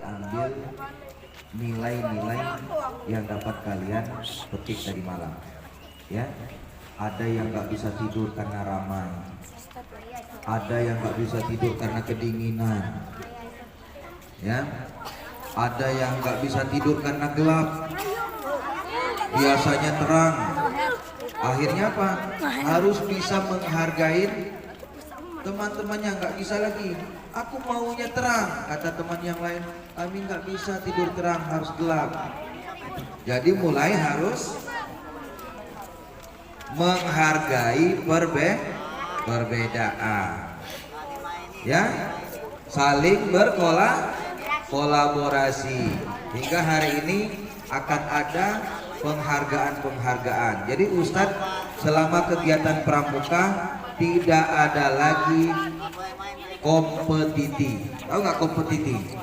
ambil nilai-nilai yang dapat kalian petik tadi malam. Ya, ada yang nggak bisa tidur karena ramai, ada yang nggak bisa tidur karena kedinginan, ya, ada yang nggak bisa tidur karena gelap, biasanya terang. Akhirnya apa? Harus bisa menghargai teman-teman yang nggak bisa lagi. Aku maunya terang, kata teman yang lain. Kami nggak bisa tidur terang, harus gelap. Jadi mulai harus menghargai perbedaan, ya, saling berkolaborasi. Hingga hari ini akan ada penghargaan. Jadi Ustadz selama kegiatan pramuka tidak ada lagi kompetisi. Tahu nggak kompetisi?